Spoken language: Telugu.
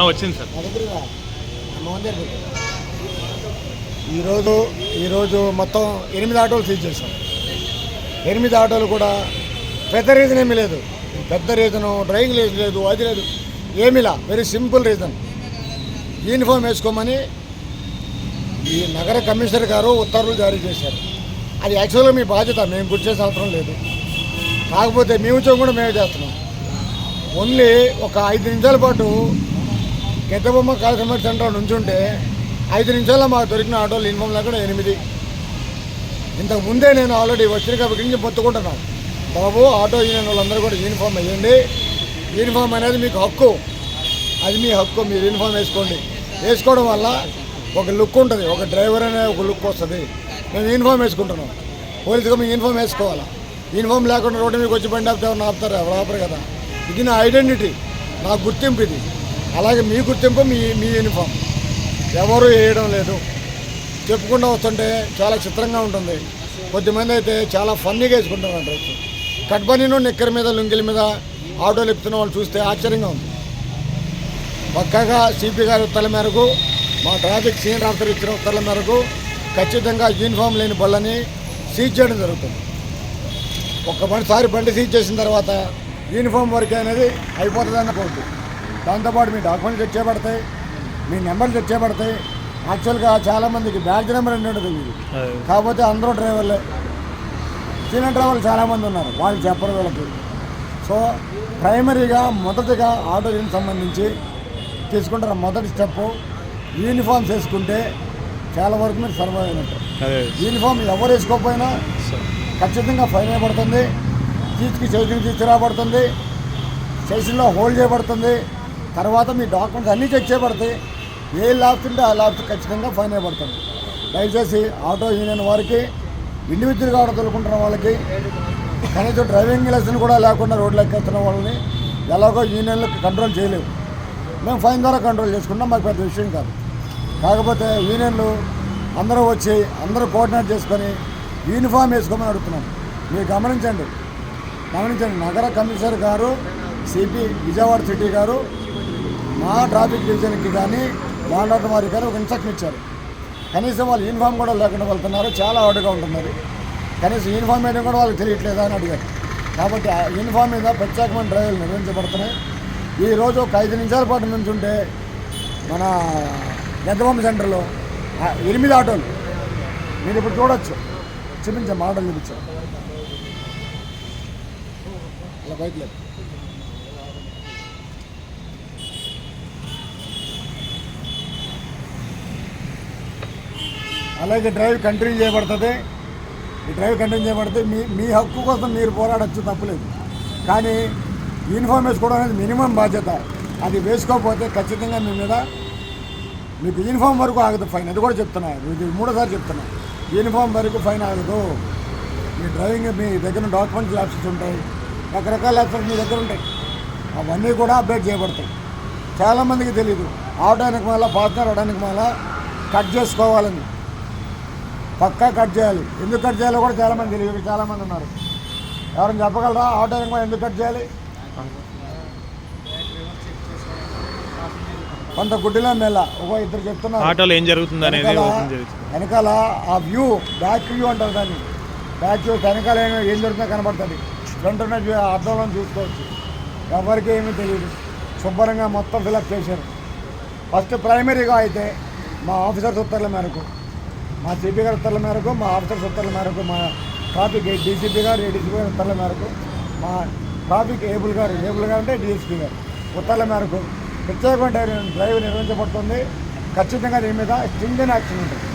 వచ్చింది సార్. ఈరోజు మొత్తం 8 ఆటోలు సీజ్ చేశాం. 8 ఆటోలు కూడా పెద్ద రీజన్ ఏమీ లేదు. పెద్ద రీజను డ్రైవింగ్ లేదు, అది లేదు, ఏమీలా. Very simple reason. యూనిఫామ్ వేసుకోమని ఈ నగర కమిషనర్ గారు ఉత్తర్వులు జారీ చేశారు. అది యాక్చువల్గా మీ బాధ్యత, మేము గుర్తు చేసే అవసరం లేదు. కాకపోతే మీ ఉద్యోగం కూడా మేమే చేస్తున్నాం. ఓన్లీ ఒక 5 నిమిషాల పాటు గెద్దబొమ్మ కాల్కమర్ సెంటర్ నుంచుంటే 5 నిమిషాల్లో మాకు దొరికిన ఆటోలు యూనిఫామ్ లేకుండా 8. ఇంతకు ముందే నేను ఆల్రెడీ వచ్చిన కాబట్టి నుంచి మొత్తుకుంటున్నాను, బాబు ఆటో యూనియన్ వాళ్ళందరూ కూడా యూనిఫామ్ వేయండి. యూనిఫామ్ అనేది మీకు హక్కు, అది మీ హక్కు. మీరు యూనిఫామ్ వేసుకోండి. వేసుకోవడం వల్ల ఒక లుక్ ఉంటుంది, ఒక డ్రైవర్ అనే ఒక లుక్ వస్తుంది. మేము యూనిఫామ్ వేసుకుంటున్నాం. పోలీసుగా మేము యూనిఫామ్ వేసుకోవాలా. యూనిఫామ్ లేకుండా రోడ్డు మీకు వచ్చి బండి ఆపితే ఎవరిని ఆపుతారు? ఎవరు ఆపరు కదా. ఇది నా ఐడెంటిటీ, నా గుర్తింపు ఇది. అలాగే మీ గుర్తింపు మీ యూనిఫామ్ ఎవరు వేయడం లేదు. చెప్పుకుంటూ వస్తుంటే చాలా చిత్రంగా ఉంటుంది. కొద్దిమంది అయితే చాలా ఫన్నీగా వేసుకుంటున్నారు డ్రెస్. కట్బనీను నిక్కర్ మీద లుంగిల మీద ఆటోలు ఎక్కుతున్న వాళ్ళు చూస్తే ఆశ్చర్యంగా ఉంది. పక్కాగా సిపి గారి ఉత్తర్వుల మేరకు, మా ట్రాఫిక్ సీనియర్ ఆఫీసర్ ఇచ్చిన ఉత్తర్వుల మేరకు ఖచ్చితంగా యూనిఫామ్ లేని బళ్ళని సీజ్ చేయడం జరుగుతుంది. ఒక్కసారి బండి సీజ్ చేసిన తర్వాత యూనిఫామ్ వర్క్ అనేది అయిపోతుందన్న పోతుంది. దాంతోపాటు మీ డాక్యుమెంట్స్ చెక్ చేయబడతాయి, మీ నెంబర్లు చెక్ చేయబడతాయి. యాక్చువల్గా చాలామందికి బ్యాడ్జ్ నెంబర్ అని ఉంటుంది ఇది. కాకపోతే అందరూ డ్రైవర్లే. సీనియర్ డ్రైవర్లు చాలామంది ఉన్నారు, వాళ్ళు చెప్పరు వీళ్ళకి. సో ప్రైమరీగా మొదటిగా ఆటో యూనిట్ సంబంధించి తీసుకుంటారు. మొదటి స్టెప్ యూనిఫామ్స్ వేసుకుంటే చాలా వరకు మీరు సర్వైవ్ అయినట్టు. యూనిఫామ్ ఎవరు వేసుకోకపోయినా ఖచ్చితంగా ఫైన్ వేయబడుతుంది. స్టేషన్కి తీసుకురాబడుతుంది, స్టేషన్లో హోల్డ్ చేయబడుతుంది. తర్వాత మీ డాక్యుమెంట్స్ అన్నీ చెక్ చేయబడతాయి. ఏ ల్యాబ్స్ ఉంటే ఆ ల్యాబ్స్ ఖచ్చితంగా ఫైన్ వేయబడుతుంది. దయచేసి ఆటో యూనియన్ వారికి, ఇండివిజువల్గా ఆటో తోలుకుంటున్న వాళ్ళకి, కనీసం డ్రైవింగ్ లైసెన్స్ కూడా లేకుండా రోడ్లు ఎక్కేస్తున్న వాళ్ళని ఎలాగో యూనియన్లకు కంట్రోల్ చేయలేవు. మేము ఫైన్ ద్వారా కంట్రోల్ చేసుకున్నాం, మాకు పెద్ద విషయం కాదు. కాకపోతే యూనియన్లు అందరూ వచ్చి అందరూ కోఆర్డినేట్ చేసుకొని యూనిఫామ్ వేసుకోమని అడుగుతున్నాం. మీరు గమనించండి. నగర కమిషనర్ గారు, సిపి విజయవాడ సిటీ గారు మా ట్రాఫిక్ డివిజన్కి కానీ లాండ్ వారికి కానీ ఒక ఇన్స్ట్రక్షన్ ఇచ్చారు. కనీసం వాళ్ళు యూనిఫామ్ కూడా లేకుండా వెళ్తున్నారు, చాలా ఆడుగా ఉంటున్నారు. కనీసం యూనిఫామ్ వేయడం కూడా వాళ్ళకి తెలియట్లేదా అని అడిగారు. కాబట్టి ఆ యూనిఫామ్ మీద ప్రత్యేకమైన డ్రైవ్లు నిర్వహించబడుతున్నాయి. ఈరోజు ఒక 5 నిమిషాల పాటు నుంచి ఉంటే మన గెద్దబొమ్మ సెంటర్లో 8 ఆటోలు మీరు ఇప్పుడు చూడొచ్చు. చూపించాం, ఆటోలు చూపించాం. అలా బైక్ లేదు. అలాగే డ్రైవ్ కంటిన్యూ చేయబడుతుంది. ఈ డ్రైవ్ కంటిన్యూ చేయబడితే మీ హక్కు కోసం మీరు పోరాడచ్చు, తప్పులేదు. కానీ యూనిఫామ్ వేసుకోవడం అనేది మినిమం బాధ్యత. అది వేసుకోకపోతే ఖచ్చితంగా మీ మీద మీకు యూనిఫామ్ వరకు ఆగదు ఫైన్. అది కూడా చెప్తున్నా, ఇది 3సారి చెప్తున్నా. యూనిఫామ్ వరకు ఫైన్ ఆగదు. మీ డ్రైవింగ్, మీ దగ్గర డాక్యుమెంట్స్ ల్యాబ్సెస్ ఉంటాయి, రకరకాల ల్యాబ్సెస్ మీ దగ్గర ఉంటాయి. అవన్నీ కూడా అప్డేట్ చేయబడతాయి. చాలామందికి తెలియదు. ఆవడానికి మళ్ళీ పార్ట్నర్ అవడానికి మళ్ళీ కట్ చేసుకోవాలని, పక్కా కట్ చేయాలి. ఎందుకు కట్ చేయాలో కూడా చాలామంది తెలియదు. చాలామంది ఉన్నారు. ఎవరైనా చెప్పగలరా ఆవడానికి మళ్ళీ ఎందుకు కట్ చేయాలి? కొంత గుడ్డిలో మెల్ల ఒక ఇద్దరు చెప్తున్నారు ఆటోలో ఏం జరుగుతుంది అనేది. వెనకాల ఆ వ్యూ, బ్యాక్ వ్యూ అంటారు దాన్ని. బ్యాక్ వ్యూ వెనకాల ఏం జరుగుతుందో కనబడుతుంది. ఫ్రంట్ ఉన్న అర్థంలో చూసుకోవచ్చు. ఎవరికి ఏమీ తెలియదు. శుభ్రంగా మొత్తం ఫిలప్ చేశారు. ఫస్ట్ ప్రైమరీగా అయితే మా ఆఫీసర్స్ ఉత్తర్వుల మేరకు, మా సిపి గారి ఉత్తర్వుల మేరకు, మా ఆఫీసర్స్ ఉత్తర్వుల మేరకు, మా ట్రాఫిక్ డీసీపీ గారు, ఏడీసీపీ గారి ఉత్తర్వుల మేరకు, మా ట్రాఫిక్ ఏబుల్ గారు అంటే డిఎస్పీ గారు ఉత్తర్వుల మేరకు ప్రత్యేకమైన డ్రైవ్ నిర్వహించబడుతుంది. ఖచ్చితంగా దీని మీద స్ట్రింజెంట్ యాక్షన్ ఉంటుంది.